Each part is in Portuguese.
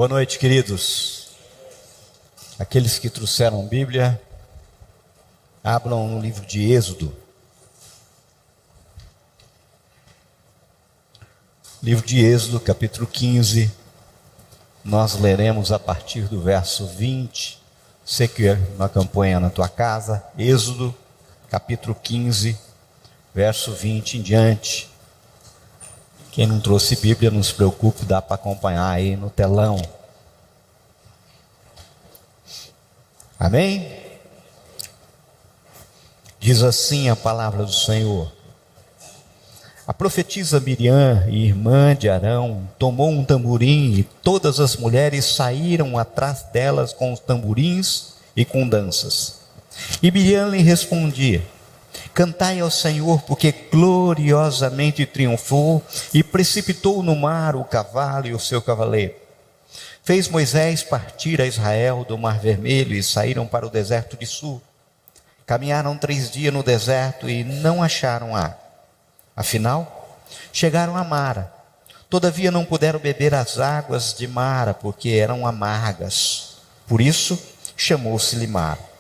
Boa noite, queridos. Aqueles que trouxeram Bíblia, abram no livro de Êxodo. Livro de Êxodo, capítulo 15. Nós leremos a partir do verso 20. Você que não acompanha na tua casa, Êxodo, capítulo 15, verso 20 em diante. Quem não trouxe Bíblia, não se preocupe, dá para acompanhar aí no telão. Amém? Diz assim a palavra do Senhor. A profetisa Miriam, irmã de Arão, tomou um tamborim e todas as mulheres saíram atrás delas com os tamborins e com danças. E Miriam lhe respondia: cantai ao Senhor, porque gloriosamente triunfou e precipitou no mar o cavalo e o seu cavaleiro. Fez Moisés partir a Israel do Mar Vermelho e saíram para o deserto de Sur. Caminharam 3 dias no deserto e não acharam água. Afinal, chegaram a Mara. Todavia não puderam beber as águas de Mara, porque eram amargas. Por isso, chamou-se-lhe Mara.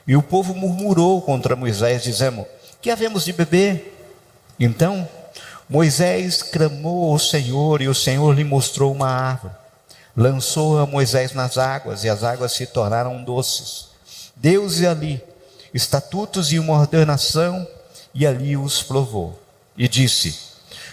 E o povo murmurou contra Moisés, dizendo: que havemos de beber? Então, Moisés clamou ao Senhor, e o Senhor lhe mostrou uma árvore. Lançou a Moisés nas águas, e as águas se tornaram doces. Deu-lhe ali estatutos e uma ordenação, e ali os provou. E disse: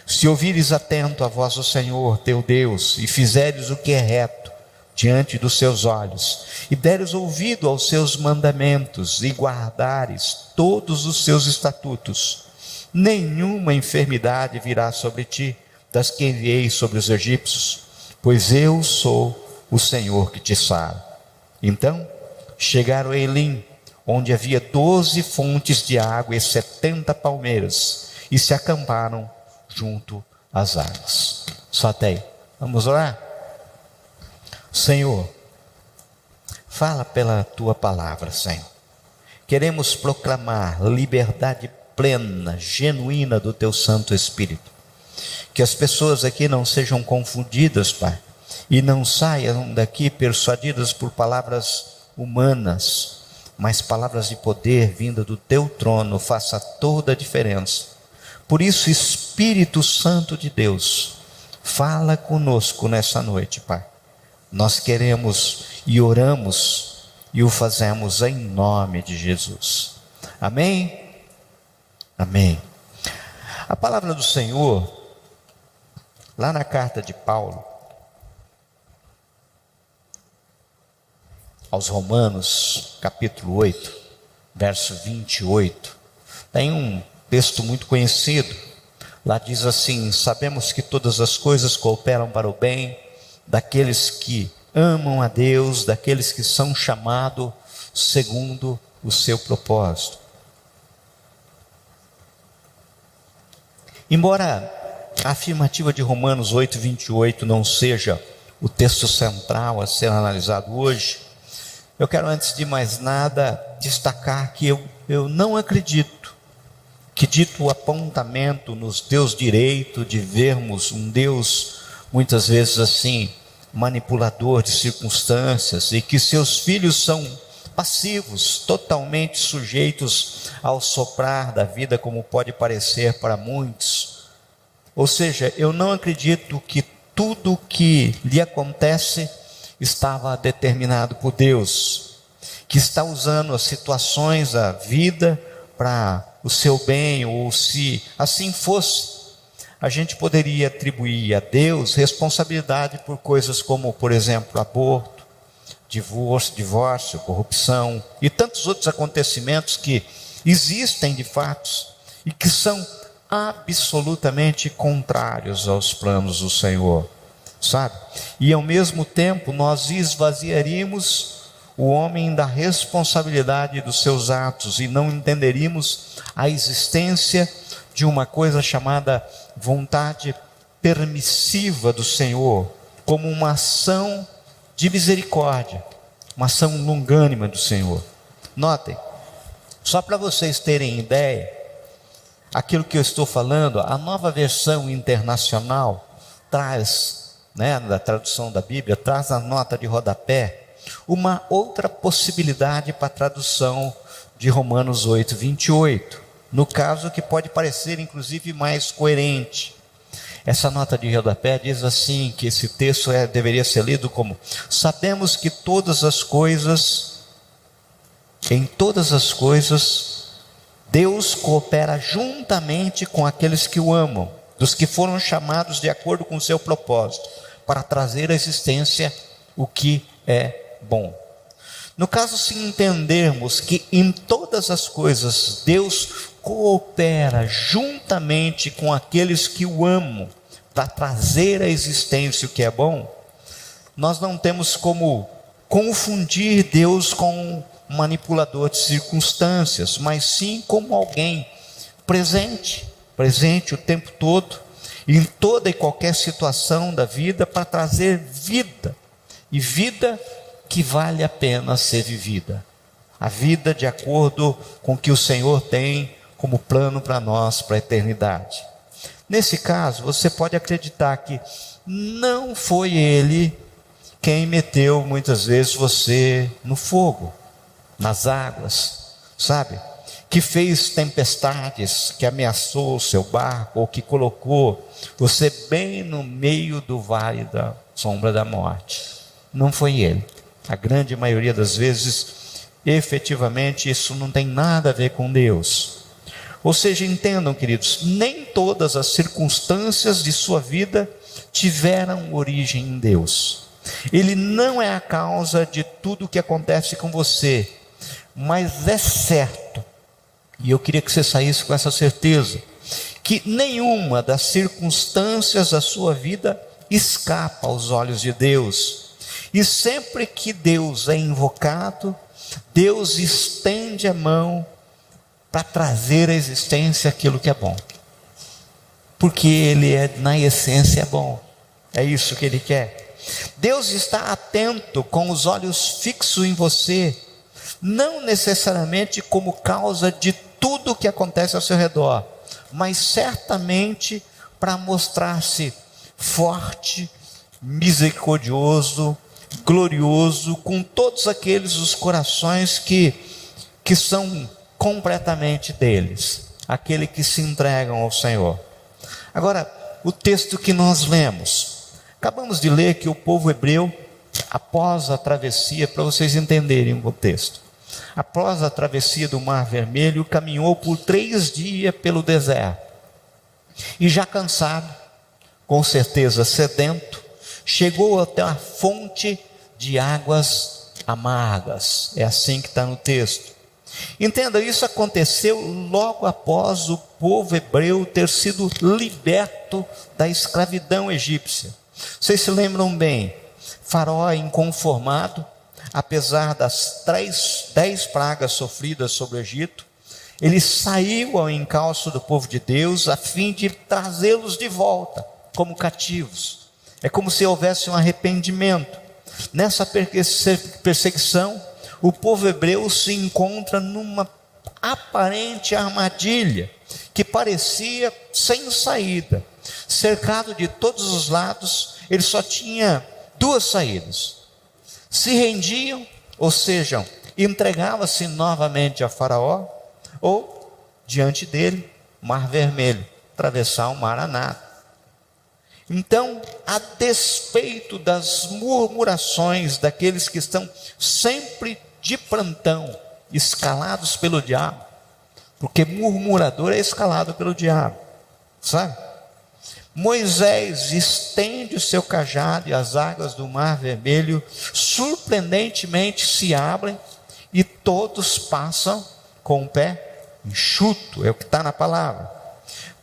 se ouvires atento a voz do Senhor teu Deus, e fizeres o que é reto diante dos seus olhos, e deres ouvido aos seus mandamentos, e guardares todos os seus estatutos, nenhuma enfermidade virá sobre ti, das que enviei sobre os egípcios, pois eu sou o Senhor que te sara. Então chegaram a Elim, onde havia 12 fontes de água e 70 palmeiras, e se acamparam junto às águas. Só até aí. Vamos orar? Senhor, fala pela tua palavra, Senhor. Queremos proclamar liberdade plena, genuína do teu Santo Espírito. Que as pessoas aqui não sejam confundidas, Pai, e não saiam daqui persuadidas por palavras humanas, mas palavras de poder vinda do teu trono. Faça toda a diferença. Por isso, Espírito Santo de Deus, fala conosco nessa noite, Pai. Nós queremos e oramos e o fazemos em nome de Jesus. Amém? Amém. A palavra do Senhor, lá na carta de Paulo aos Romanos, capítulo 8, verso 28, tem um texto muito conhecido. Lá diz assim: sabemos que todas as coisas cooperam para o bem daqueles que amam a Deus, daqueles que são chamados segundo o seu propósito. Embora a afirmativa de Romanos 8, 28 não seja o texto central a ser analisado hoje, eu quero, antes de mais nada, destacar que eu não acredito que dito apontamento nos Deus direito de vermos um Deus muitas vezes assim, manipulador de circunstâncias, e que seus filhos são passivos, totalmente sujeitos ao soprar da vida, como pode parecer para muitos. Ou seja, eu não acredito que tudo o que lhe acontece estava determinado por Deus, que está usando as situações da vida para o seu bem, ou se assim fosse, a gente poderia atribuir a Deus responsabilidade por coisas como, por exemplo, aborto, divórcio, corrupção e tantos outros acontecimentos que existem de fato e que são absolutamente contrários aos planos do Senhor, sabe? E ao mesmo tempo nós esvaziaríamos o homem da responsabilidade dos seus atos e não entenderíamos a existência de uma coisa chamada vontade permissiva do Senhor, como uma ação de misericórdia, uma ação longânima do Senhor. Notem, só para vocês terem ideia, aquilo que eu estou falando, a Nova Versão Internacional traz né, da tradução da Bíblia, traz na nota de rodapé uma outra possibilidade para a tradução de Romanos 8, 28. No caso, que pode parecer inclusive mais coerente. Essa nota de rodapé diz assim, que esse texto deveria ser lido como: sabemos que em todas as coisas, Deus coopera juntamente com aqueles que o amam, dos que foram chamados de acordo com o seu propósito, para trazer à existência o que é bom. No caso, se entendermos que em todas as coisas Deus coopera juntamente com aqueles que o amam para trazer à existência o que é bom, nós não temos como confundir Deus com um manipulador de circunstâncias, mas sim como alguém presente o tempo todo, em toda e qualquer situação da vida, para trazer vida, e vida que vale a pena ser vivida, a vida de acordo com o que o Senhor tem como plano para nós, para a eternidade. Nesse caso, você pode acreditar que não foi Ele quem meteu muitas vezes você no fogo, nas águas, sabe? Que fez tempestades, que ameaçou o seu barco, ou que colocou você bem no meio do vale da sombra da morte. Não foi Ele. A grande maioria das vezes, efetivamente, isso não tem nada a ver com Deus. Ou seja, entendam, queridos, nem todas as circunstâncias de sua vida tiveram origem em Deus. Ele não é a causa de tudo o que acontece com você, mas é certo, e eu queria que você saísse com essa certeza, que nenhuma das circunstâncias da sua vida escapa aos olhos de Deus. E sempre que Deus é invocado, Deus estende a mão para trazer à existência aquilo que é bom, porque Ele é, na essência, bom. É isso que Ele quer. Deus está atento, com os olhos fixos em você, não necessariamente como causa de tudo o que acontece ao seu redor, mas certamente para mostrar-se forte, misericordioso, glorioso, com todos aqueles os corações que são completamente deles, aquele que se entregam ao Senhor. Agora, o texto que nós lemos, acabamos de ler que o povo hebreu, após a travessia, para vocês entenderem o contexto, após a travessia do Mar Vermelho, caminhou por 3 dias pelo deserto, e já cansado, com certeza sedento, chegou até a fonte de águas amargas. É assim que está no texto. Entenda, isso aconteceu logo após o povo hebreu ter sido liberto da escravidão egípcia. Vocês se lembram bem, Faraó inconformado, apesar das 10 pragas sofridas sobre o Egito, ele saiu ao encalço do povo de Deus a fim de trazê-los de volta como cativos. É como se houvesse um arrependimento. Nessa perseguição, o povo hebreu se encontra numa aparente armadilha que parecia sem saída. Cercado de todos os lados, ele só tinha 2 saídas: se rendiam, ou seja, entregavam-se novamente a Faraó, ou diante dele, Mar Vermelho, atravessar o mar a nado. Então, a despeito das murmurações daqueles que estão sempre de plantão, escalados pelo diabo, porque murmurador é escalado pelo diabo, sabe? Moisés estende o seu cajado e as águas do Mar Vermelho surpreendentemente se abrem e todos passam com o pé enxuto, é o que está na palavra.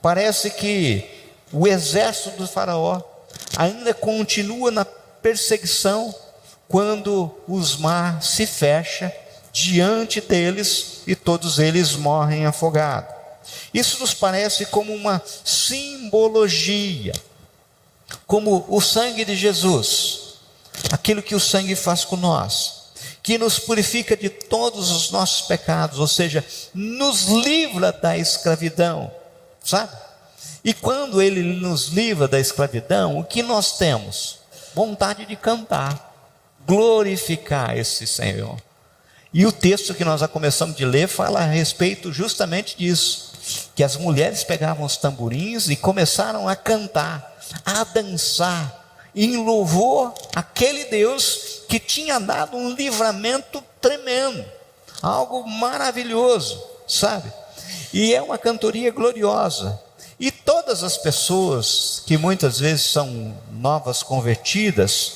Parece que o exército do Faraó ainda continua na perseguição quando os mar se fecha diante deles e todos eles morrem afogados. Isso nos parece como uma simbologia, como o sangue de Jesus, aquilo que o sangue faz com nós, que nos purifica de todos os nossos pecados, ou seja, nos livra da escravidão, sabe? E quando Ele nos livra da escravidão, o que nós temos? vontade de cantar, glorificar esse Senhor. E o texto que nós já começamos de ler fala a respeito justamente disso, que as mulheres pegavam os tamborins e começaram a cantar, a dançar, em louvor àquele Deus que tinha dado um livramento tremendo, algo maravilhoso, sabe? E é uma cantoria gloriosa. E todas as pessoas que muitas vezes são novas convertidas,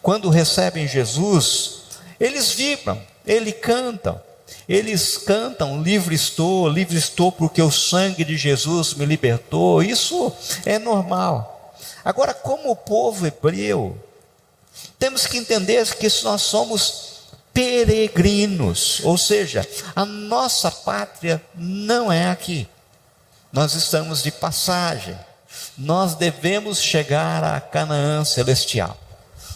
quando recebem Jesus, eles vibram, eles cantam, livre estou porque o sangue de Jesus me libertou. Isso é normal. Agora, como o povo hebreu, temos que entender que nós somos peregrinos, ou seja, a nossa pátria não é aqui, nós estamos de passagem, nós devemos chegar a Canaã celestial,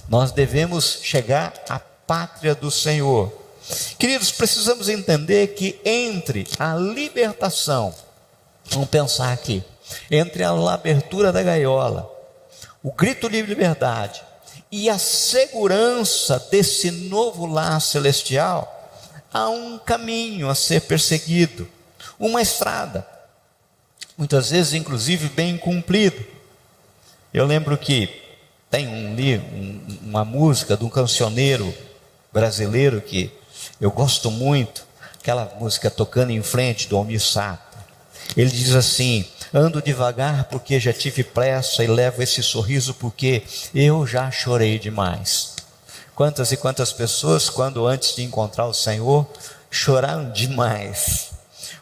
nós devemos chegar à pátria do Senhor. Queridos, precisamos entender que entre a libertação, vamos pensar aqui, entre a abertura da gaiola, o grito de liberdade e a segurança desse novo lar celestial, há um caminho a ser perseguido, uma estrada, muitas vezes inclusive bem cumprido. Eu lembro que tem uma música de um cancioneiro brasileiro que eu gosto muito, aquela música Tocando em Frente, do Almir Sater. Ele diz assim: ando devagar porque já tive pressa e levo esse sorriso porque eu já chorei demais. Quantas e quantas pessoas, quando antes de encontrar o Senhor, choraram demais.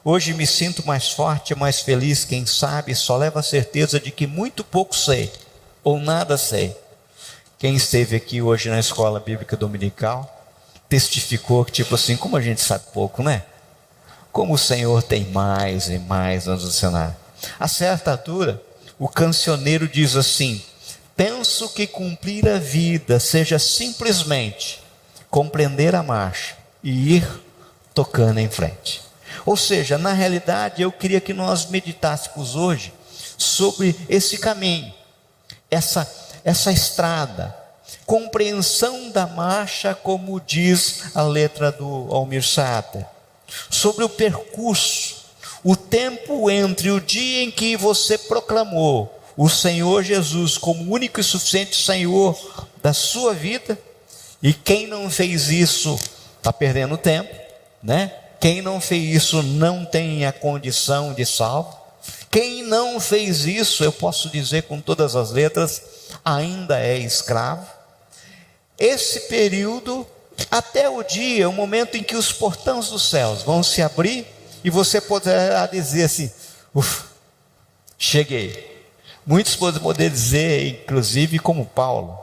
Hoje me sinto mais forte, mais feliz, quem sabe só leva a certeza de que muito pouco sei, ou nada sei. Quem esteve aqui hoje na escola bíblica dominical, testificou que tipo assim, como a gente sabe pouco, né? Como o Senhor tem mais e mais a nos ensinar. A certa altura, o cancioneiro diz assim: penso que cumprir a vida seja simplesmente compreender a marcha e ir tocando em frente. Ou seja, na realidade, eu queria que nós meditássemos hoje sobre esse caminho, essa estrada, compreensão da marcha, como diz a letra do Almir Sater, sobre o percurso, o tempo entre o dia em que você proclamou o Senhor Jesus como único e suficiente Senhor da sua vida, e quem não fez isso está perdendo tempo, né? Quem não fez isso não tem a condição de salvo. Quem não fez isso, eu posso dizer com todas as letras, ainda é escravo. Esse período, até o dia, o momento em que os portões dos céus vão se abrir, e você poderá dizer assim: ufa, cheguei. Muitos podem poder dizer, inclusive como Paulo: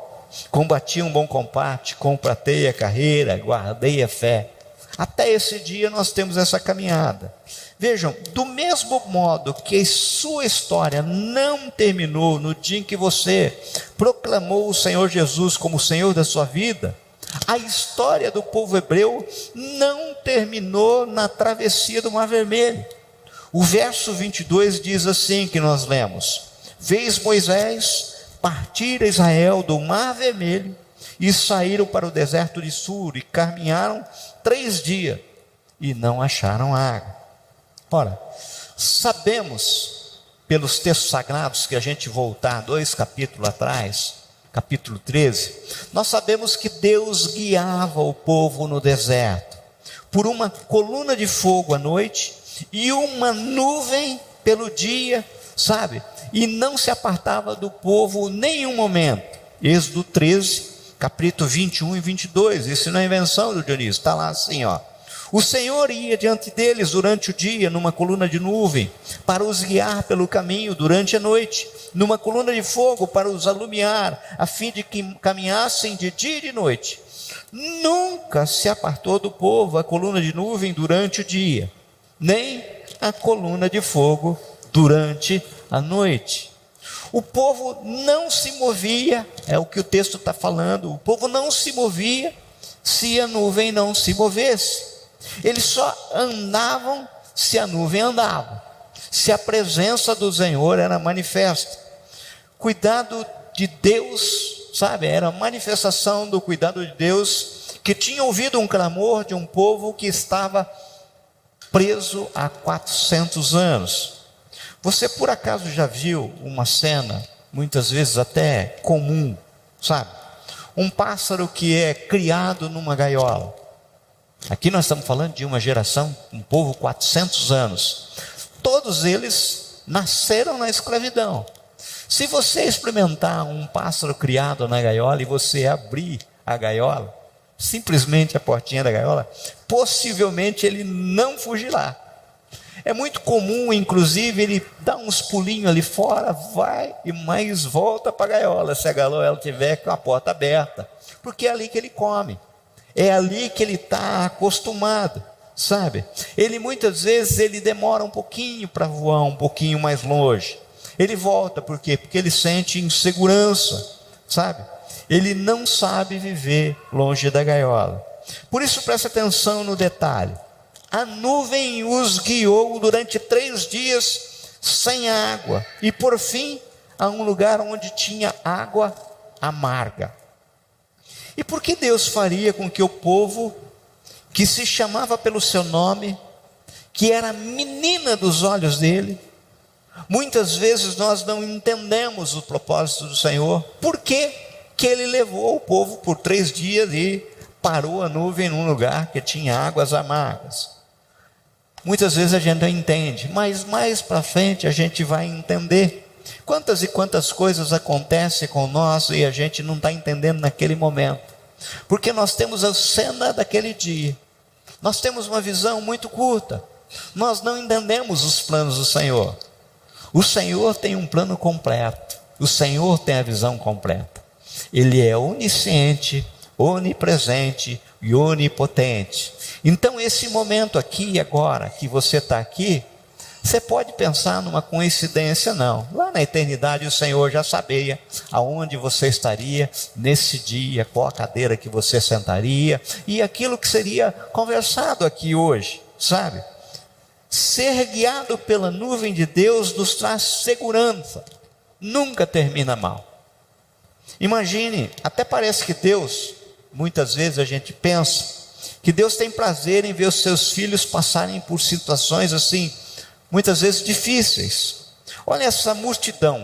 combati um bom combate, completei a carreira, guardei a fé. Até esse dia nós temos essa caminhada. Vejam, do mesmo modo que sua história não terminou no dia em que você proclamou o Senhor Jesus como o Senhor da sua vida, a história do povo hebreu não terminou na travessia do Mar Vermelho. O verso 22 diz assim, que nós lemos: fez Moisés partir Israel do Mar Vermelho e saíram para o deserto de Sur e caminharam 3 dias e não acharam água. Ora, sabemos pelos textos sagrados, que a gente voltar 2 capítulos atrás, capítulo 13, nós sabemos que Deus guiava o povo no deserto por uma coluna de fogo à noite e uma nuvem pelo dia, sabe? E não se apartava do povo nenhum momento. Êxodo 13, capítulo 21 e 22, isso não é invenção do Dionísio, está lá assim, ó. O Senhor ia diante deles durante o dia numa coluna de nuvem, para os guiar pelo caminho durante a noite, numa coluna de fogo para os alumiar, a fim de que caminhassem de dia e de noite. Nunca se apartou do povo a coluna de nuvem durante o dia, nem a coluna de fogo durante a noite. O povo não se movia, é o que o texto está falando, o povo não se movia se a nuvem não se movesse. Eles só andavam se a nuvem andava, se a presença do Senhor era manifesta. Cuidado de Deus sabe? Era a manifestação do cuidado de Deus, que tinha ouvido um clamor de um povo que estava preso há 400 anos. Você por acaso já viu uma cena, muitas vezes até comum, sabe? Um pássaro que é criado numa gaiola. Aqui nós estamos falando de uma geração, um povo 400 anos. Todos eles nasceram na escravidão. Se você experimentar um pássaro criado na gaiola e você abrir a gaiola, simplesmente a portinha da gaiola, possivelmente ele não fugirá. É muito comum, inclusive, ele dá uns pulinhos ali fora, vai e mais volta para a gaiola, se a gaiola estiver com a porta aberta, porque é ali que ele come, é ali que ele está acostumado, sabe? Ele muitas vezes ele demora um pouquinho para voar um pouquinho mais longe, ele volta, por quê? Porque ele sente insegurança, sabe? Ele não sabe viver longe da gaiola. Por isso preste atenção no detalhe. A nuvem os guiou durante 3 dias sem água, e por fim a um lugar onde tinha água amarga. E por que Deus faria com que o povo, que se chamava pelo seu nome, que era a menina dos olhos dele, muitas vezes nós não entendemos o propósito do Senhor, por que ele levou o povo por 3 dias e parou a nuvem num lugar que tinha águas amargas? Muitas vezes a gente não entende, mas mais para frente a gente vai entender. Quantas e quantas coisas acontecem com nós e a gente não está entendendo naquele momento, porque nós temos a cena daquele dia, nós temos uma visão muito curta, nós não entendemos os planos do Senhor. O Senhor tem um plano completo, o Senhor tem a visão completa. Ele é onisciente, onipresente e onipotente. Então esse momento aqui e agora que você está aqui, você pode pensar numa coincidência? Não. Lá na eternidade o Senhor já sabia aonde você estaria nesse dia, qual a cadeira que você sentaria e aquilo que seria conversado aqui hoje, sabe? Ser guiado pela nuvem de Deus nos traz segurança, nunca termina mal. Imagine, até parece que Deus, muitas vezes a gente pensa que Deus tem prazer em ver os seus filhos passarem por situações assim, muitas vezes difíceis. Olha essa multidão.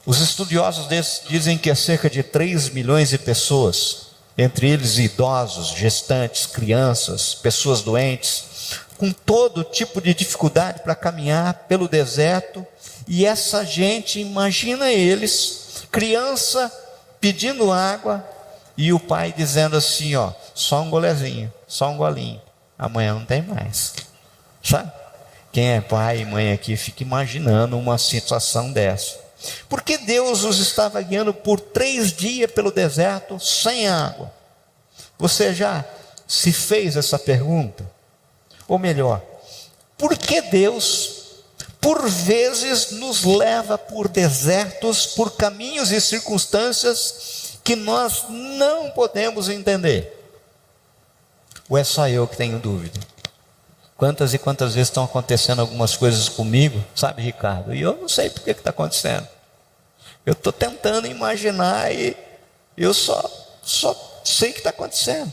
Os estudiosos dizem que é cerca de 3 milhões de pessoas, entre eles idosos, gestantes, crianças, pessoas doentes, com todo tipo de dificuldade para caminhar pelo deserto. E essa gente, imagina eles, criança pedindo água, e o pai dizendo assim, ó, só um golezinho, só um golinho, amanhã não tem mais, sabe? Quem é pai e mãe aqui fica imaginando uma situação dessa. Porque Deus os estava guiando por 3 dias pelo deserto sem água. Você já se fez essa pergunta? Ou melhor, por que Deus, por vezes, nos leva por desertos, por caminhos e circunstâncias que nós não podemos entender? Ou é só eu que tenho dúvida? Quantas e quantas vezes estão acontecendo algumas coisas comigo, sabe, Ricardo? E eu não sei por que está acontecendo. Eu estou tentando imaginar e eu só sei que está acontecendo.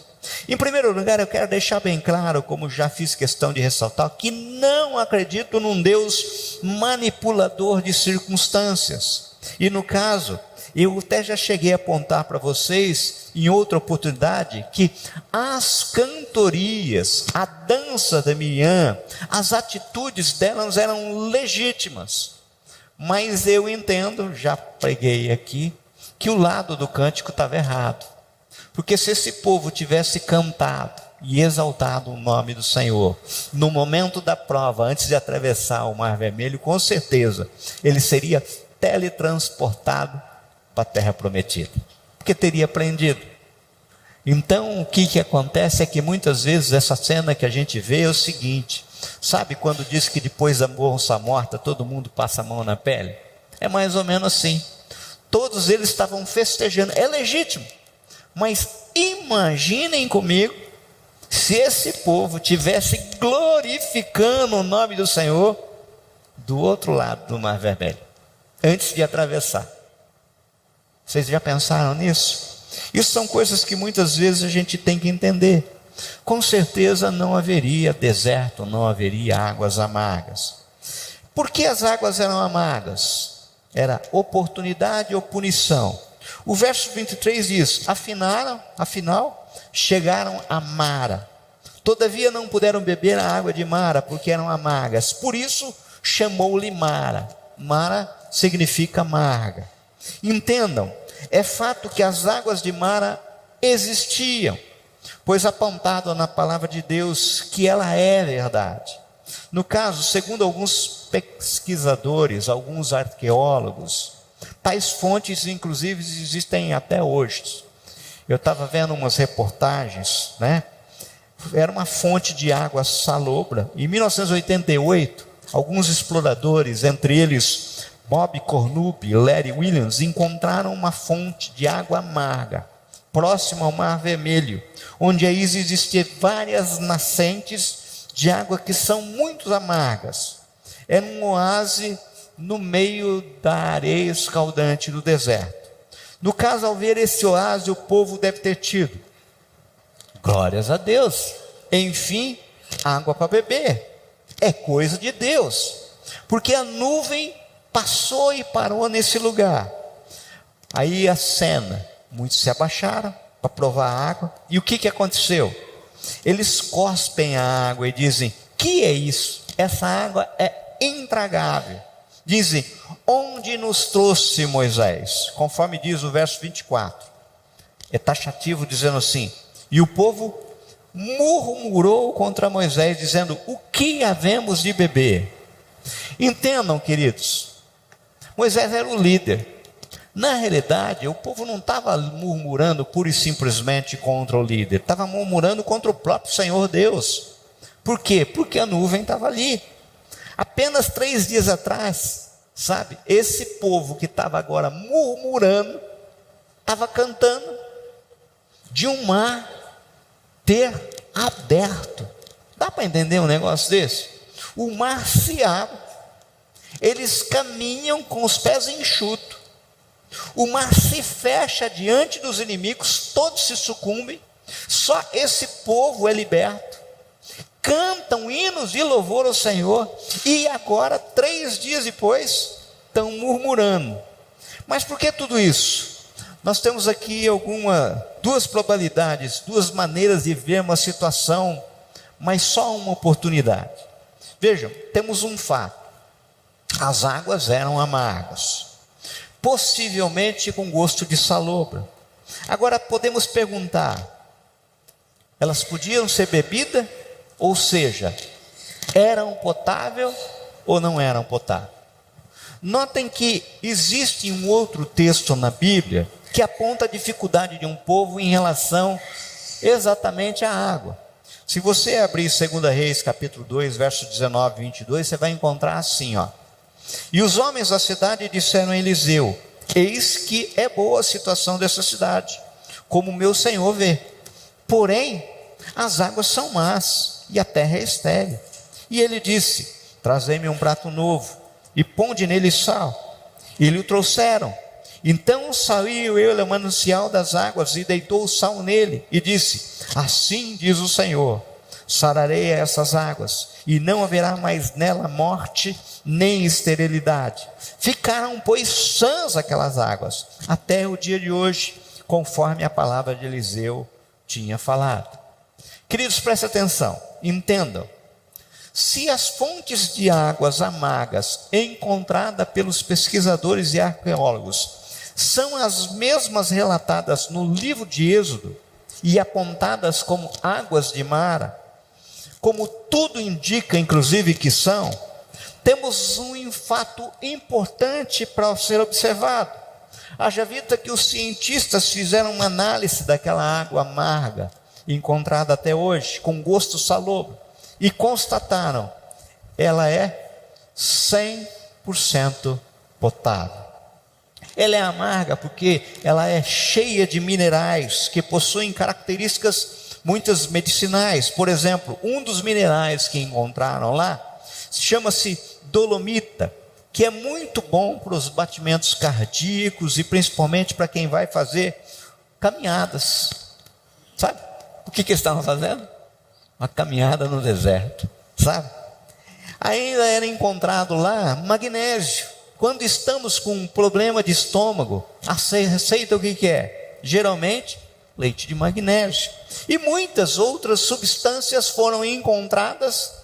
Em primeiro lugar, eu quero deixar bem claro, como já fiz questão de ressaltar, que não acredito num Deus manipulador de circunstâncias. E no caso, eu até já cheguei a apontar para vocês, em outra oportunidade, que as cantorias, a dança da Miriam, as atitudes delas eram legítimas. Mas eu entendo, já preguei aqui, que o lado do cântico estava errado. Porque se esse povo tivesse cantado e exaltado o nome do Senhor, no momento da prova, antes de atravessar o Mar Vermelho, com certeza, ele seria teletransportado para a terra prometida, porque teria aprendido. Então o que acontece é que muitas vezes essa cena que a gente vê é o seguinte, sabe quando diz que depois da moça morta todo mundo passa a mão na pele? É mais ou menos assim. Todos eles estavam festejando, é legítimo, mas imaginem comigo se esse povo tivesse glorificando o nome do Senhor do outro lado do Mar Vermelho, antes de atravessar. Vocês já pensaram nisso? Isso são coisas que muitas vezes a gente tem que entender. Com certeza não haveria deserto, não haveria águas amargas. Por que as águas eram amargas? Era oportunidade ou punição? O verso 23 diz: afinal, chegaram a Mara. Todavia não puderam beber a água de Mara, porque eram amargas. Por isso chamou-lhe Mara. Mara significa amarga. Entendam, é fato que as águas de Mara existiam, pois apontado na palavra de Deus que ela é verdade. No caso, segundo alguns pesquisadores, alguns arqueólogos, tais fontes inclusive existem até hoje. Eu estava vendo umas reportagens, né? Era uma fonte de água salobra. Em 1988, alguns exploradores, entre eles Bob Cornup e Larry Williams, encontraram uma fonte de água amarga, próxima ao Mar Vermelho, onde aí existiam várias nascentes de água que são muito amargas. Era um oásis no meio da areia escaldante do deserto. No caso, ao ver esse oásis, o povo deve ter tido: glórias a Deus, enfim, água para beber. É coisa de Deus, porque a nuvem passou e parou nesse lugar. Aí a cena, muitos se abaixaram para provar a água. E o que aconteceu? Eles cospem a água e dizem: que é isso? Essa água é intragável. Dizem: onde nos trouxe Moisés? Conforme diz o verso 24. É taxativo, dizendo assim: e o povo murmurou contra Moisés, dizendo: o que havemos de beber? Entendam, queridos, Moisés era o líder. Na realidade, o povo não estava murmurando pura e simplesmente contra o líder, estava murmurando contra o próprio Senhor Deus. Por quê? Porque a nuvem estava ali. Apenas 3 dias atrás, sabe, esse povo que estava agora murmurando, estava cantando de um mar ter aberto. Dá para entender um negócio desse? O mar se abre, eles caminham com os pés enxutos, o mar se fecha diante dos inimigos, todos se sucumbem, só esse povo é liberto, cantam hinos de louvor ao Senhor, e agora, 3 dias depois, estão murmurando. Mas por que tudo isso? Nós temos aqui duas probabilidades, 2 maneiras de ver uma situação, mas só uma oportunidade. Vejam, temos um fato: as águas eram amargas, possivelmente com gosto de salobra. Agora podemos perguntar: elas podiam ser bebidas? Ou seja, eram potáveis ou não eram potáveis? Notem que existe um outro texto na Bíblia que aponta a dificuldade de um povo em relação exatamente à água. Se você abrir 2 Reis capítulo 2, verso 19 e 22, você vai encontrar assim, ó: e os homens da cidade disseram a Eliseu: eis que é boa a situação dessa cidade, como meu senhor vê, porém as águas são más e a terra é estéril. E ele disse: trazei-me um prato novo e ponde nele sal. E lhe o trouxeram. Então saiu ele ao manancial das águas e deitou o sal nele e disse: assim diz o Senhor, sararei essas águas e não haverá mais nela morte nem esterilidade. Ficaram, pois, sãs aquelas águas até o dia de hoje, conforme a palavra de Eliseu tinha falado. Queridos, prestem atenção, entendam: se as fontes de águas amargas encontradas pelos pesquisadores e arqueólogos são as mesmas relatadas no livro de Êxodo e apontadas como águas de Mara, como tudo indica inclusive que são, temos um fato importante para ser observado. Haja vista que os cientistas fizeram uma análise daquela água amarga encontrada até hoje, com gosto salobro, e constataram: ela é 100% potável. Ela é amarga porque ela é cheia de minerais que possuem características muitas medicinais. Por exemplo, um dos minerais que encontraram lá chama-se dolomita, que é muito bom para os batimentos cardíacos e principalmente para quem vai fazer caminhadas. Sabe? O que eles estavam fazendo? Uma caminhada no deserto, sabe? Ainda era encontrado lá magnésio. Quando estamos com um problema de estômago, a receita o que é? Geralmente, leite de magnésio. E muitas outras substâncias foram encontradas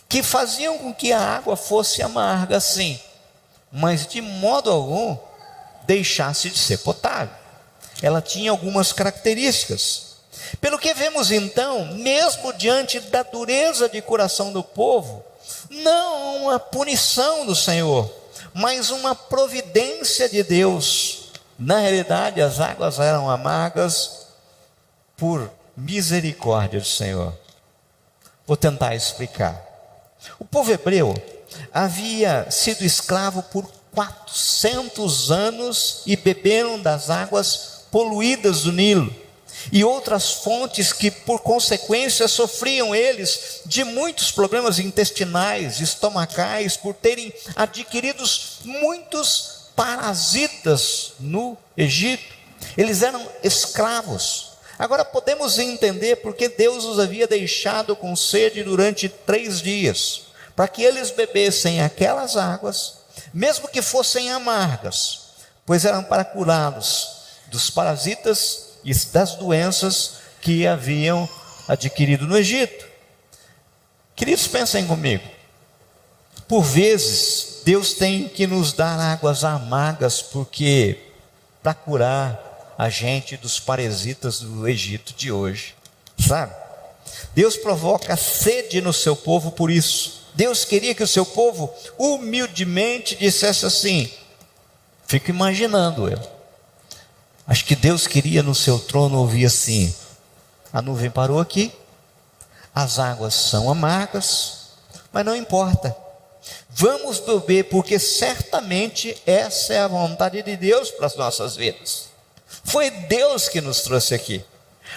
que faziam com que a água fosse amarga, sim, mas de modo algum deixasse de ser potável. Ela tinha algumas características. Pelo que vemos então, mesmo diante da dureza de coração do povo, não uma punição do Senhor, mas uma providência de Deus. Na realidade, as águas eram amargas por misericórdia do Senhor. Vou tentar explicar. O povo hebreu havia sido escravo por 400 anos e beberam das águas poluídas do Nilo e outras fontes que por consequência sofriam eles de muitos problemas intestinais, estomacais, por terem adquiridos muitos parasitas no Egito. Eles eram escravos. Agora podemos entender porque Deus os havia deixado com sede durante 3 dias, para que eles bebessem aquelas águas, mesmo que fossem amargas, pois eram para curá-los dos parasitas e das doenças que haviam adquirido no Egito. Queridos, pensem comigo. Por vezes, Deus tem que nos dar águas amargas, porque para curar a gente dos parasitas do Egito de hoje, sabe? Deus provoca sede no seu povo por isso. Deus queria que o seu povo humildemente dissesse assim, fico imaginando eu, acho que Deus queria no seu trono ouvir assim, a nuvem parou aqui, as águas são amargas, mas não importa, vamos beber, porque certamente essa é a vontade de Deus para as nossas vidas. Foi Deus que nos trouxe aqui.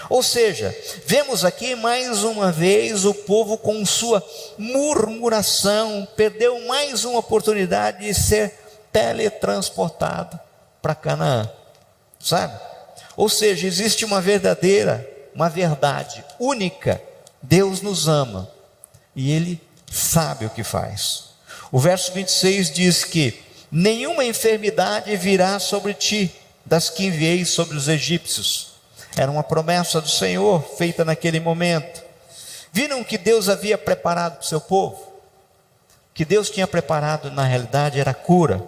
Ou seja, vemos aqui mais uma vez o povo com sua murmuração, perdeu mais uma oportunidade de ser teletransportado para Canaã, sabe? Ou seja, existe uma verdade única, Deus nos ama e Ele sabe o que faz. O verso 26 diz que nenhuma enfermidade virá sobre ti, das que enviei sobre os egípcios. Era uma promessa do Senhor, feita naquele momento. Viram que Deus havia preparado para o seu povo? Que Deus tinha preparado na realidade era cura.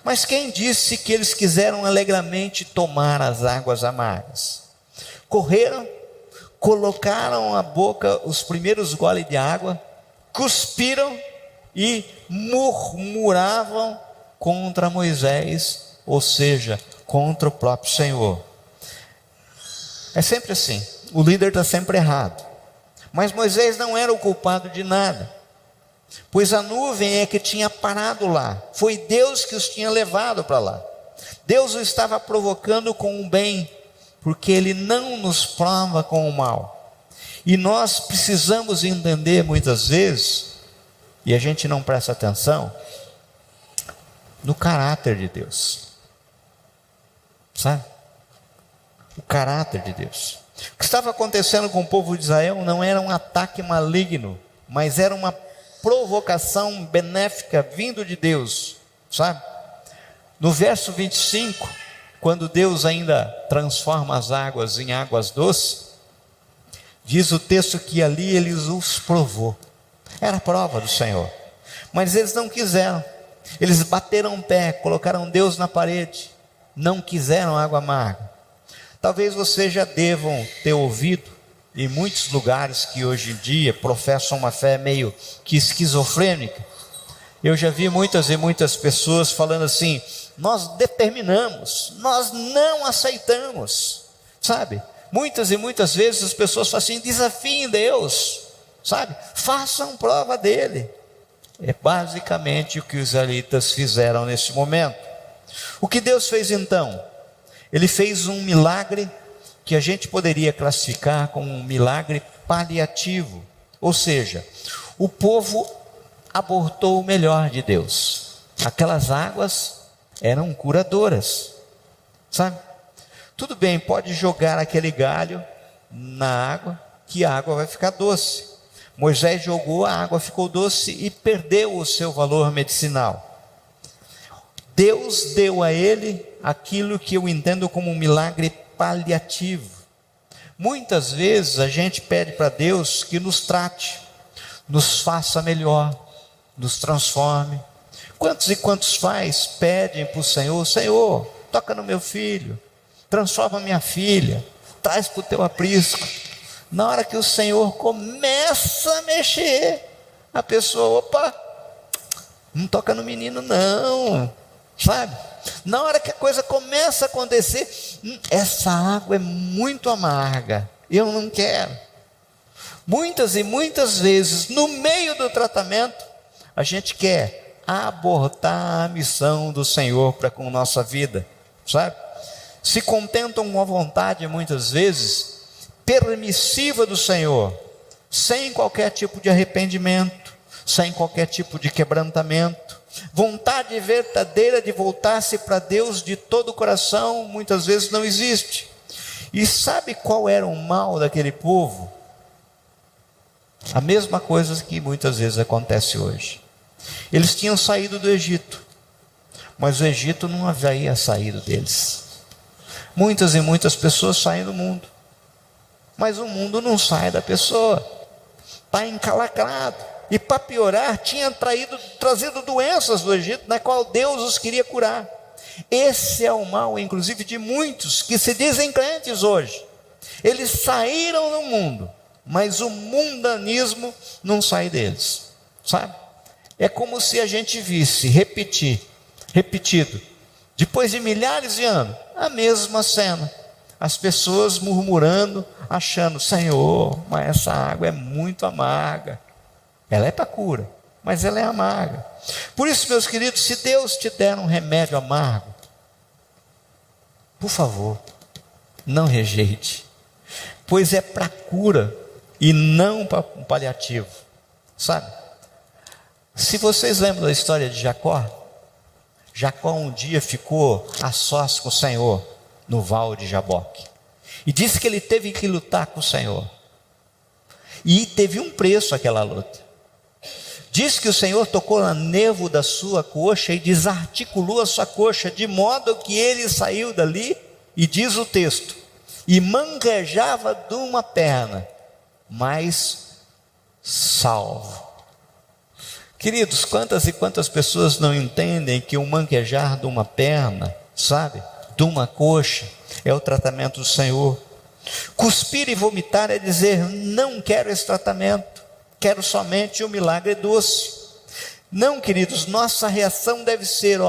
Mas quem disse que eles quiseram alegremente tomar as águas amargas? Correram, colocaram à boca os primeiros goles de água, cuspiram e murmuravam contra Moisés, ou seja, contra o próprio Senhor. É sempre assim, o líder está sempre errado, mas Moisés não era o culpado de nada, pois a nuvem é que tinha parado lá, foi Deus que os tinha levado para lá. Deus o estava provocando com o bem, porque Ele não nos prova com o mal, e nós precisamos entender muitas vezes, e a gente não presta atenção, no caráter de Deus. Sabe? O caráter de Deus. O que estava acontecendo com o povo de Israel não era um ataque maligno, mas era uma provocação benéfica vindo de Deus, sabe? No verso 25, quando Deus ainda transforma as águas em águas doces, diz o texto que ali Ele os provou. Era a prova do Senhor, mas eles não quiseram. Eles bateram o pé, colocaram Deus na parede, não quiseram água amarga. Talvez vocês já devam ter ouvido em muitos lugares que hoje em dia professam uma fé meio que esquizofrênica. Eu já vi muitas e muitas pessoas falando assim, nós determinamos, nós não aceitamos, sabe? Muitas e muitas vezes as pessoas falam assim, desafiem Deus, sabe? Façam prova dele. É basicamente o que os israelitas fizeram nesse momento. O que Deus fez então? Ele fez um milagre que a gente poderia classificar como um milagre paliativo. Ou seja, o povo abortou o melhor de Deus. Aquelas águas eram curadoras, sabe? Tudo bem, pode jogar aquele galho na água, que a água vai ficar doce. Moisés jogou, a água ficou doce e perdeu o seu valor medicinal. Deus deu a ele aquilo que eu entendo como um milagre paliativo. Muitas vezes a gente pede para Deus que nos trate, nos faça melhor, nos transforme. Quantos e quantos pais pedem para o Senhor: Senhor, toca no meu filho, transforma minha filha, traz para o teu aprisco. Na hora que o Senhor começa a mexer, a pessoa, opa, não toca no menino não, sabe? Na hora que a coisa começa a acontecer, essa água é muito amarga, eu não quero. Muitas e muitas vezes, no meio do tratamento, a gente quer abortar a missão do Senhor para com nossa vida, sabe? Se contentam com a vontade, muitas vezes, permissiva do Senhor, sem qualquer tipo de arrependimento, sem qualquer tipo de quebrantamento. Vontade verdadeira de voltar-se para Deus de todo o coração, muitas vezes não existe. E sabe qual era o mal daquele povo? A mesma coisa que muitas vezes acontece hoje. Eles tinham saído do Egito, mas o Egito não havia saído deles. Muitas e muitas pessoas saem do mundo, mas o mundo não sai da pessoa, está encalacrado. E para piorar, tinha trazido doenças do Egito, na qual Deus os queria curar. Esse é o mal, inclusive, de muitos que se dizem crentes hoje. Eles saíram do mundo, mas o mundanismo não sai deles, sabe? É como se a gente visse repetido, depois de milhares de anos, a mesma cena. As pessoas murmurando, achando: Senhor, mas essa água é muito amarga. Ela é para cura, mas ela é amarga. Por isso, meus queridos, se Deus te der um remédio amargo, por favor, não rejeite, pois é para cura e não para um paliativo, sabe? Se vocês lembram da história de Jacó, Jacó um dia ficou a sós com o Senhor no val de Jaboque, e disse que ele teve que lutar com o Senhor, e teve um preço aquela luta. Diz que o Senhor tocou no nervo da sua coxa e desarticulou a sua coxa, de modo que ele saiu dali, e diz o texto, e manquejava de uma perna, mas salvo. Queridos, quantas e quantas pessoas não entendem que o manquejar de uma perna, sabe, de uma coxa, é o tratamento do Senhor. Cuspir e vomitar é dizer: não quero esse tratamento, quero somente o milagre doce. Não, queridos, nossa reação deve ser: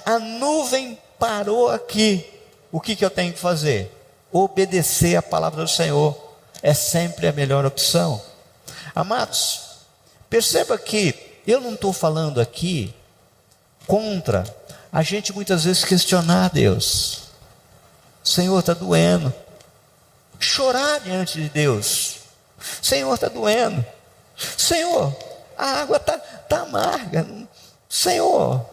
a nuvem parou aqui, o que eu tenho que fazer? Obedecer a palavra do Senhor, é sempre a melhor opção. Amados, perceba que eu não estou falando aqui contra a gente muitas vezes questionar Deus. Senhor, está doendo. Chorar diante de Deus. Senhor, está doendo. Senhor, a água está amarga. Senhor,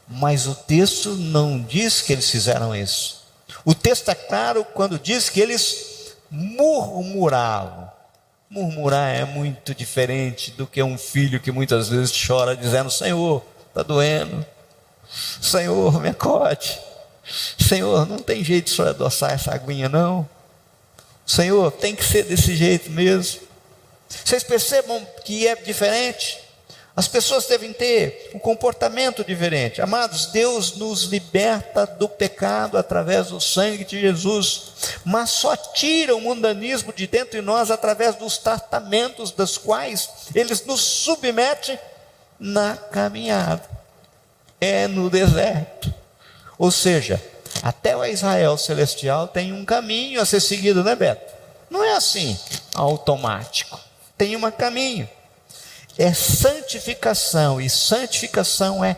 mas o texto não diz que eles fizeram isso. O texto é claro quando diz que eles murmuravam. Murmurar é muito diferente do que um filho que muitas vezes chora dizendo: Senhor, está doendo. Senhor, me acode. Senhor, não tem jeito de o Senhor adoçar essa aguinha não. Senhor, tem que ser desse jeito mesmo. Vocês percebam que é diferente? As pessoas devem ter um comportamento diferente. Amados, Deus nos liberta do pecado através do sangue de Jesus, mas só tira o mundanismo de dentro de nós através dos tratamentos dos quais eles nos submetem na caminhada. É no deserto. Ou seja, até o Israel celestial tem um caminho a ser seguido, né, Beto? Não é assim, automático. Tem um caminho. É santificação, e santificação é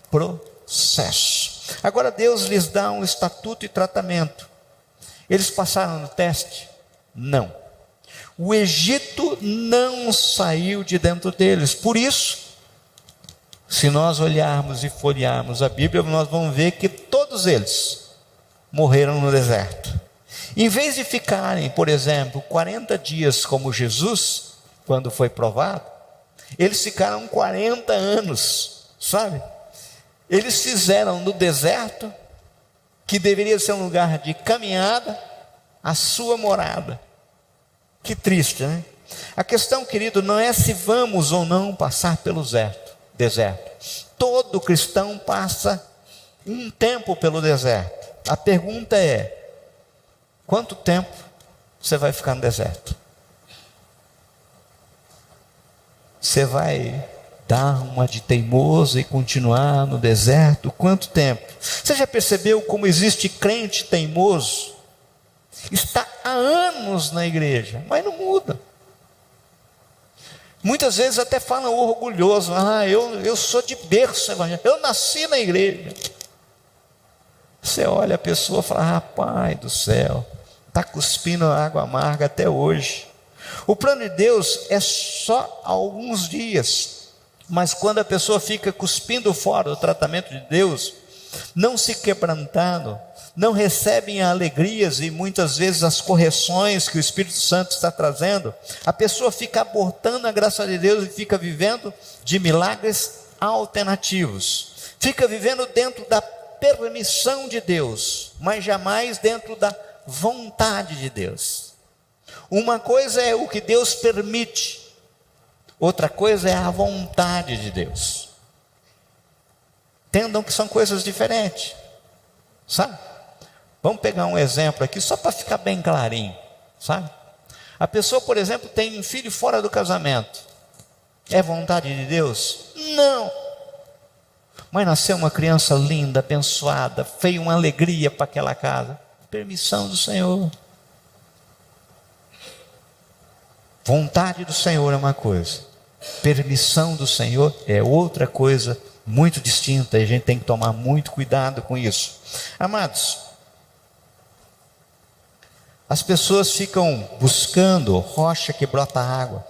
processo. Agora Deus lhes dá um estatuto e tratamento. Eles passaram no teste? Não. O Egito não saiu de dentro deles. Por isso, Se nós olharmos e folhearmos a Bíblia, nós vamos ver que todos eles morreram no deserto. Em vez de ficarem, por exemplo, 40 dias como Jesus, quando foi provado, eles ficaram 40 anos, sabe? Eles fizeram no deserto, que deveria ser um lugar de caminhada, a sua morada. Que triste, né? A questão, querido, não é se vamos ou não passar pelo deserto. Todo cristão passa um tempo pelo deserto. A pergunta é: quanto tempo você vai ficar no deserto? Você vai dar uma de teimoso e continuar no deserto? Quanto tempo? Você já percebeu como existe crente teimoso? Está há anos na igreja, mas não muda. Muitas vezes até falam orgulhoso: eu sou de berço evangélico, eu nasci na igreja. Você olha a pessoa e fala: rapaz do céu, está cuspindo água amarga até hoje. O plano de Deus é só alguns dias, mas quando a pessoa fica cuspindo fora o tratamento de Deus, não se quebrantando, não recebem alegrias e muitas vezes as correções que o Espírito Santo está trazendo, a pessoa fica abortando a graça de Deus e fica vivendo de milagres alternativos, fica vivendo dentro da permissão de Deus, mas jamais dentro da vontade de Deus. Uma coisa é o que Deus permite, outra coisa é a vontade de Deus. Entendam que são coisas diferentes, sabe? Vamos pegar um exemplo aqui só para ficar bem clarinho, sabe? A pessoa, por exemplo, tem um filho fora do casamento. É vontade de Deus? Não. Mas nasceu uma criança linda, abençoada, veio uma alegria para aquela casa. Permissão do Senhor. Vontade do Senhor é uma coisa, permissão do Senhor é outra coisa muito distinta, e a gente tem que tomar muito cuidado com isso. Amados, as pessoas ficam buscando rocha que brota água,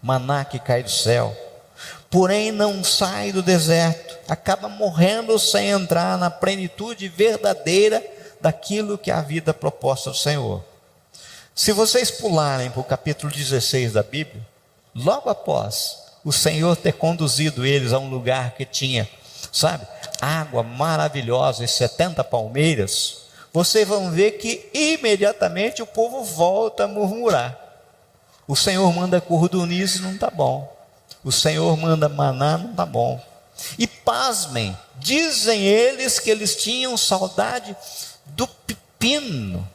maná que cai do céu, porém não sai do deserto, acaba morrendo sem entrar na plenitude verdadeira daquilo que é a vida proposta do Senhor. Se vocês pularem para o capítulo 16 da Bíblia, logo após o Senhor ter conduzido eles a um lugar que tinha, sabe, água maravilhosa e 70 palmeiras, vocês vão ver que imediatamente o povo volta a murmurar. O Senhor manda cordonice, não está bom. O Senhor manda maná, não está bom. E pasmem, dizem eles que eles tinham saudade do pepino,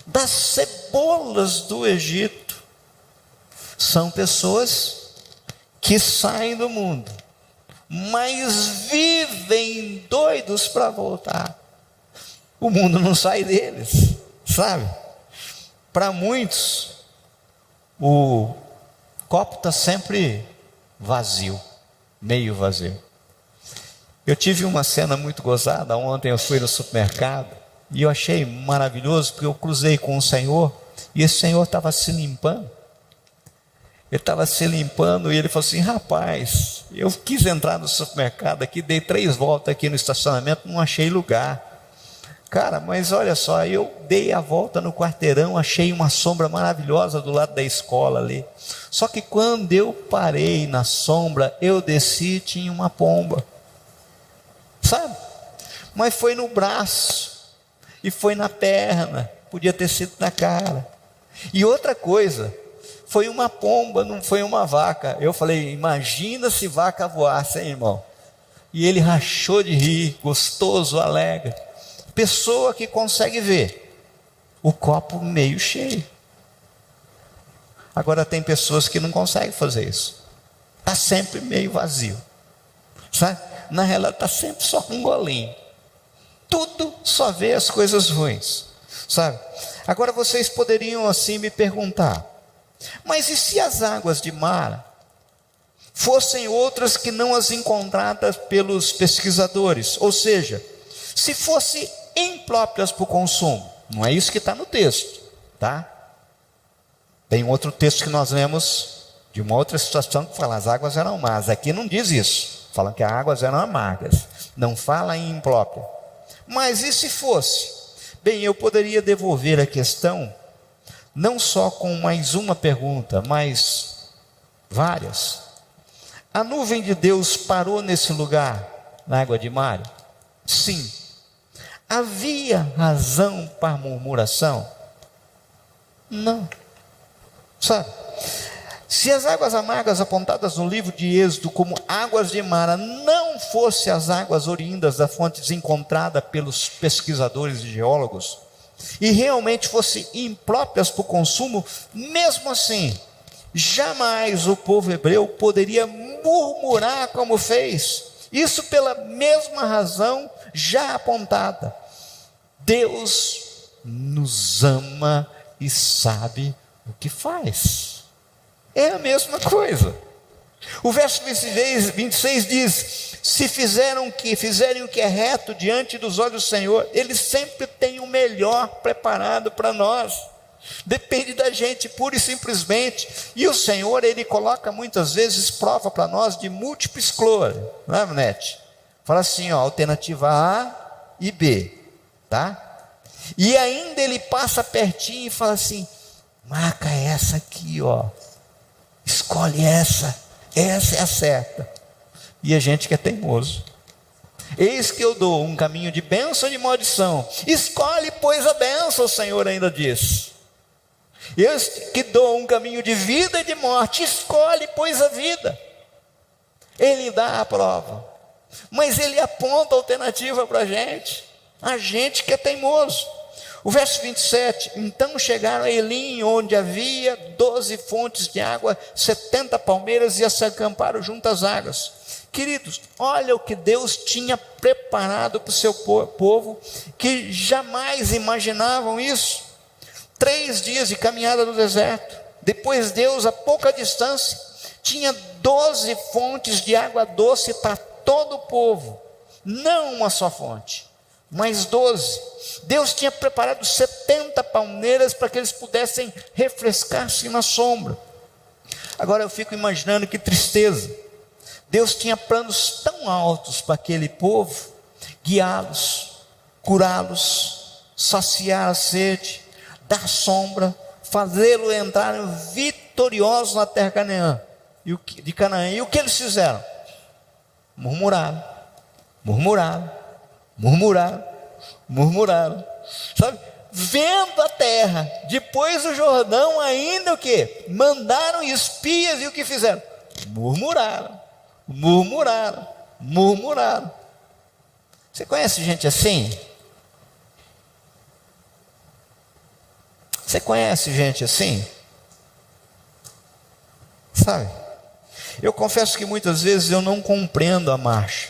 das cebolas do Egito. São pessoas que saem do mundo, mas vivem doidos para voltar. O mundo não sai deles, sabe? Para muitos, o copo está sempre vazio, meio vazio. Eu tive uma cena muito gozada. Ontem eu fui no supermercado e eu achei maravilhoso, porque eu cruzei com um senhor, e esse senhor estava se limpando. Ele estava se limpando e ele falou assim: rapaz, eu quis entrar no supermercado aqui, dei 3 voltas aqui no estacionamento, não achei lugar. Cara, mas olha só, eu dei a volta no quarteirão, achei uma sombra maravilhosa do lado da escola ali. Só que quando eu parei na sombra, eu desci e tinha uma pomba. Sabe? Mas foi no braço, e foi na perna, podia ter sido na cara. E outra coisa, foi uma pomba, não foi uma vaca. Eu falei: imagina se vaca voasse, hein, irmão? E ele rachou de rir, gostoso, alegre. Pessoa que consegue ver o copo meio cheio. Agora tem pessoas que não conseguem fazer isso. Está sempre meio vazio, sabe? Na realidade está sempre só com um golinho. Tudo só vê as coisas ruins, sabe? Agora vocês poderiam assim me perguntar: mas e se as águas de mar fossem outras que não as encontradas pelos pesquisadores? Ou seja, se fosse impróprias para o consumo. Não é isso que está no texto, tá? Tem outro texto que nós lemos de uma outra situação que fala: as águas eram más. Aqui não diz isso. Falam que as águas eram amargas. Não fala em imprópria. Mas e se fosse? Bem, eu poderia devolver a questão, não só com mais uma pergunta, mas várias. A nuvem de Deus parou nesse lugar, na água de Mário? Sim. Havia razão para murmuração? Não. Sabe? Se as águas amargas apontadas no livro de Êxodo como águas de Mara não fossem as águas oriundas da fonte desencontrada pelos pesquisadores e geólogos, e realmente fossem impróprias para o consumo, mesmo assim, jamais o povo hebreu poderia murmurar como fez. Isso pela mesma razão já apontada. Deus nos ama e sabe o que faz. É a mesma coisa. O verso 26 diz: se fizerem o que é reto diante dos olhos do Senhor, Ele sempre tem o melhor preparado para nós. Depende da gente, pura e simplesmente. E o Senhor, Ele coloca muitas vezes prova para nós de múltipla escolha, não é, Nete? Fala assim, ó, alternativa A e B, tá? E ainda Ele passa pertinho e fala assim: marca essa aqui, ó. Escolhe essa é a certa. E a gente que é teimoso. Eis que eu dou um caminho de bênção e de maldição. Escolhe, pois, a bênção, o Senhor ainda diz. Eu que dou um caminho de vida e de morte. Escolhe, pois, a vida. Ele dá a prova, mas Ele aponta a alternativa para a gente que é teimoso. O verso 27, então chegaram a Elim, onde havia 12 fontes de água, 70 palmeiras, e se acamparam junto às águas. Queridos, olha o que Deus tinha preparado para o seu povo, que jamais imaginavam isso. 3 dias de caminhada no deserto. Depois Deus, a pouca distância, tinha 12 fontes de água doce para todo o povo. Não uma só fonte, mas 12. Deus tinha preparado 70 palmeiras para que eles pudessem refrescar-se na sombra. Agora eu fico imaginando que tristeza. Deus tinha planos tão altos para aquele povo, guiá-los, curá-los, saciar a sede, dar sombra, fazê-lo entrar vitoriosos na terra de Canaã. E o que eles fizeram? Murmuraram, sabe? Vendo a terra, depois do Jordão, ainda o que? Mandaram espias, e o que fizeram? Murmuraram. Você conhece gente assim? Você conhece gente assim? Sabe? Eu confesso que muitas vezes eu não compreendo a marcha,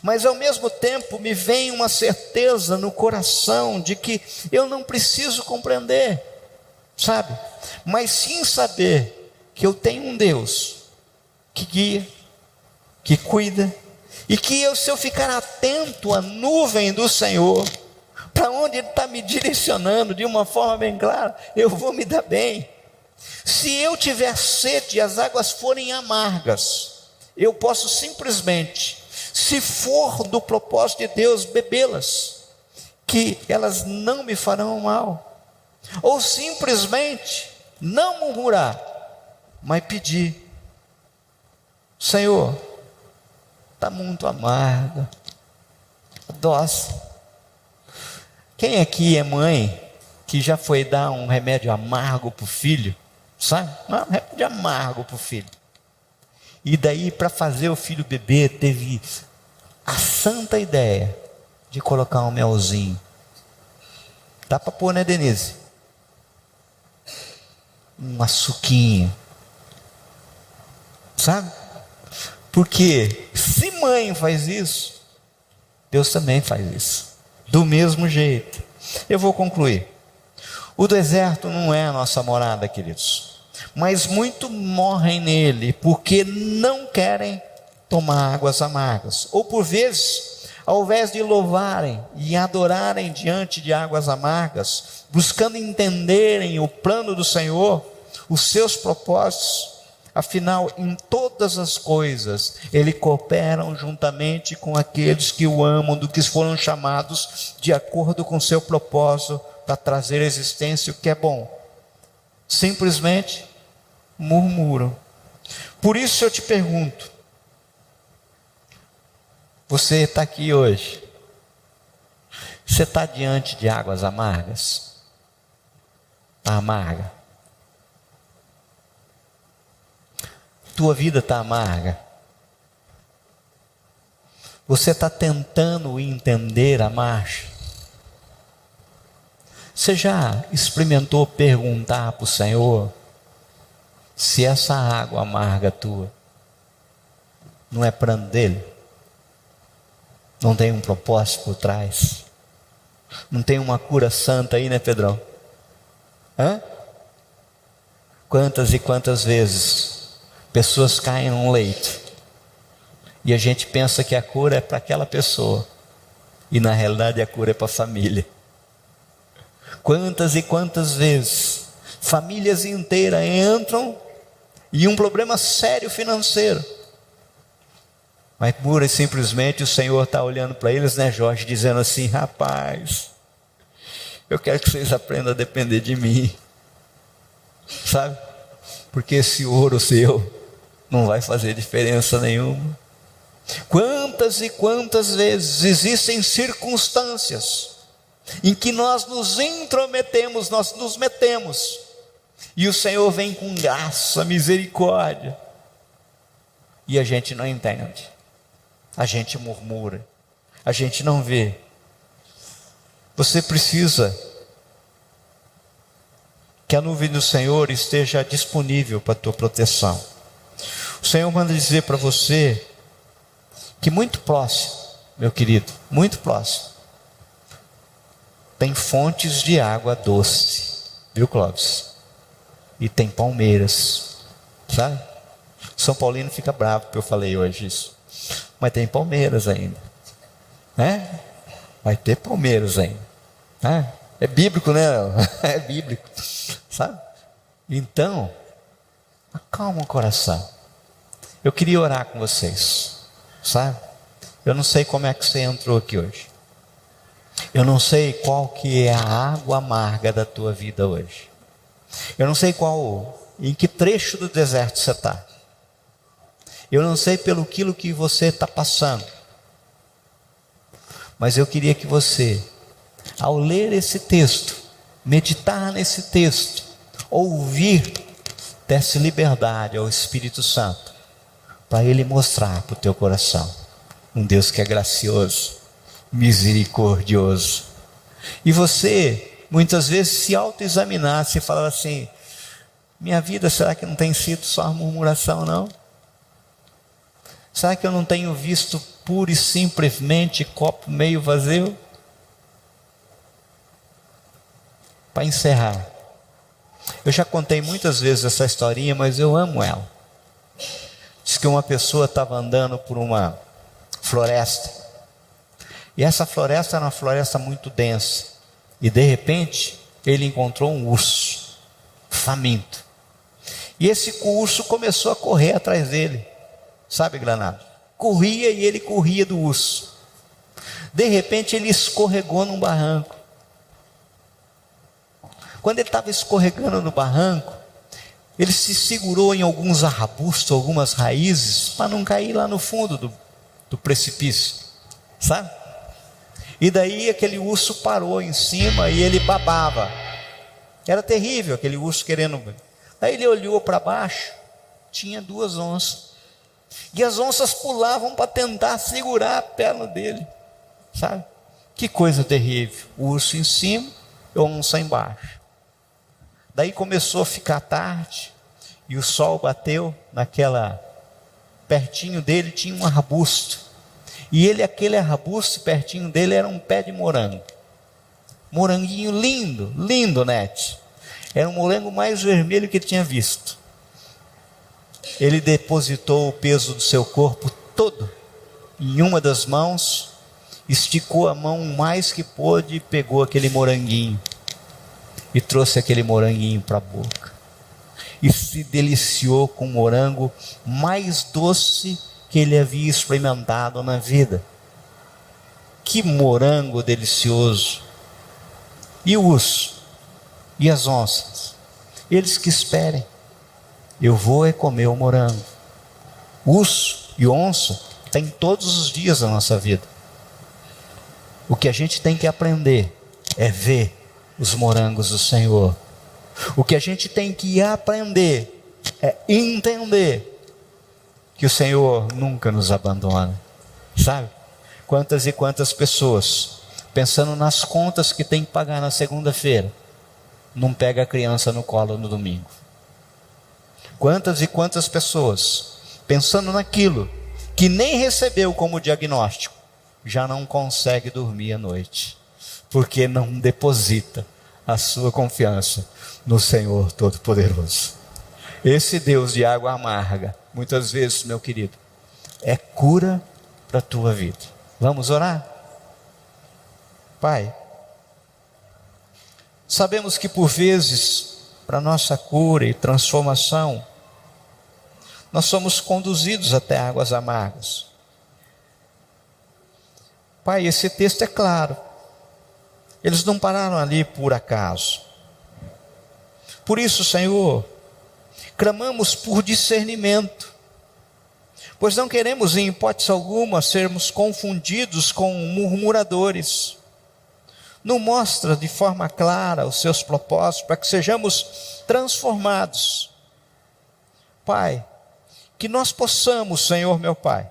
mas ao mesmo tempo me vem uma certeza no coração de que eu não preciso compreender, sabe? Mas sim saber que eu tenho um Deus que guia, que cuida, e que se eu ficar atento à nuvem do Senhor, para onde Ele está me direcionando de uma forma bem clara, eu vou me dar bem. Se eu tiver sede e as águas forem amargas, eu posso simplesmente, se for do propósito de Deus, bebê-las, que elas não me farão mal, ou simplesmente não murmurar, mas pedir: Senhor, está muito amarga, doce. Quem aqui é mãe que já foi dar um remédio amargo para o filho? Sabe? Um remédio amargo para o filho. E daí, para fazer o filho beber, teve a santa ideia de colocar um melzinho. Dá para pôr, né, Denise? Um açuquinho. Sabe? Porque se mãe faz isso, Deus também faz isso. Do mesmo jeito. Eu vou concluir. O deserto não é a nossa morada, queridos, mas muitos morrem nele porque não querem tomar águas amargas, ou por vezes, ao invés de louvarem e adorarem diante de águas amargas, buscando entenderem o plano do Senhor, os seus propósitos, Afinal, em todas as coisas, Ele coopera juntamente com aqueles que o amam, do que foram chamados de acordo com seu propósito, para trazer à existência o que é bom. Simplesmente murmuram. Por isso eu te pergunto, você está aqui hoje, você está diante de águas amargas? Está amarga? Tua vida está amarga? Você está tentando entender a marcha? Você já experimentou perguntar para o Senhor se essa água amarga tua não é plano dele? Não tem um propósito por trás? Não tem uma cura santa aí, né, Pedrão? Hã? Quantas e quantas vezes pessoas caem num leito e a gente pensa que a cura é para aquela pessoa e na realidade a cura é para a família. Quantas e quantas vezes famílias inteiras entram em um problema sério financeiro, mas pura e simplesmente o Senhor está olhando para eles, né, Jorge, dizendo assim: rapaz, eu quero que vocês aprendam a depender de mim, sabe? Porque esse ouro seu não vai fazer diferença nenhuma. Quantas e quantas vezes existem circunstâncias em que nós nos intrometemos, nós nos metemos, e o Senhor vem com graça, misericórdia, e a gente não entende, a gente murmura, a gente não vê. Você precisa que a nuvem do Senhor esteja disponível para a tua proteção. O Senhor manda dizer para você que muito próximo, meu querido, muito próximo, tem fontes de água doce, viu, Clóvis? E tem palmeiras, sabe? São Paulino fica bravo porque eu falei hoje isso, mas tem palmeiras ainda, né? Vai ter palmeiras ainda, né? É bíblico, né? É bíblico, sabe? Então, acalma o coração. Eu queria orar com vocês, sabe? Eu não sei como é que você entrou aqui hoje. Eu não sei qual que é a água amarga da tua vida hoje. Eu não sei em que trecho do deserto você está. Eu não sei pelo aquilo que você está passando. Mas eu queria que você, ao ler esse texto, meditar nesse texto, ouvir, desse liberdade ao Espírito Santo, para Ele mostrar para o teu coração um Deus que é gracioso, misericordioso. E você muitas vezes se autoexaminar, se falar assim: minha vida, será que não tem sido só murmuração, não? Será que eu não tenho visto pura e simplesmente copo meio vazio? Para encerrar, eu já contei muitas vezes essa historinha, mas eu amo ela. Diz que uma pessoa estava andando por uma floresta, e essa floresta era uma floresta muito densa, e de repente ele encontrou um urso faminto, e esse urso começou a correr atrás dele, sabe, Granado? Corria e ele corria do urso. De repente ele escorregou num barranco. Quando ele estava escorregando no barranco, ele se segurou em alguns arbustos, algumas raízes, para não cair lá no fundo do precipício, sabe? E daí aquele urso parou em cima e ele babava. Era terrível aquele urso querendo. Aí ele olhou para baixo, tinha 2 onças. E as onças pulavam para tentar segurar a perna dele, sabe? Que coisa terrível. O urso em cima e a onça embaixo. Daí começou a ficar tarde e o sol bateu pertinho dele tinha um arbusto. E aquele arbusto pertinho dele era um pé de morango. Moranguinho lindo, lindo, Nete. Era um morango mais vermelho que ele tinha visto. Ele depositou o peso do seu corpo todo em uma das mãos, esticou a mão o mais que pôde e pegou aquele moranguinho e trouxe aquele moranguinho para a boca. e se deliciou com o morango mais doce que ele havia experimentado na vida. Que morango delicioso! E o urso? E as onças? Eles que esperem. Eu vou comer o morango. Urso e onça tem todos os dias da nossa vida. O que a gente tem que aprender é ver os morangos do Senhor. O que a gente tem que aprender é entender que o Senhor nunca nos abandona. Sabe? Quantas e quantas pessoas, pensando nas contas que tem que pagar na segunda-feira, não pega a criança no colo no domingo. Quantas e quantas pessoas, pensando naquilo que nem recebeu como diagnóstico, já não consegue dormir à noite, porque não deposita a sua confiança no Senhor Todo-Poderoso. Esse Deus de água amarga, muitas vezes, meu querido, é cura para a tua vida. Vamos orar? Pai, sabemos que por vezes, para nossa cura e transformação, nós somos conduzidos até águas amargas. Pai, esse texto é claro. Eles não pararam ali por acaso. Por isso, Senhor, clamamos por discernimento, pois não queremos em hipótese alguma sermos confundidos com murmuradores. Nos mostra de forma clara os seus propósitos para que sejamos transformados. Pai, que nós possamos, Senhor meu Pai,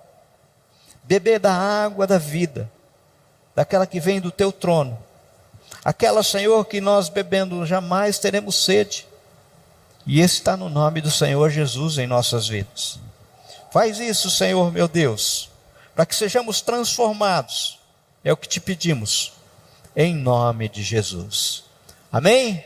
beber da água da vida, daquela que vem do teu trono, aquela, Senhor, que nós bebendo jamais teremos sede, e esse está no nome do Senhor Jesus em nossas vidas. Faz isso, Senhor meu Deus, para que sejamos transformados, é o que te pedimos, em nome de Jesus. Amém?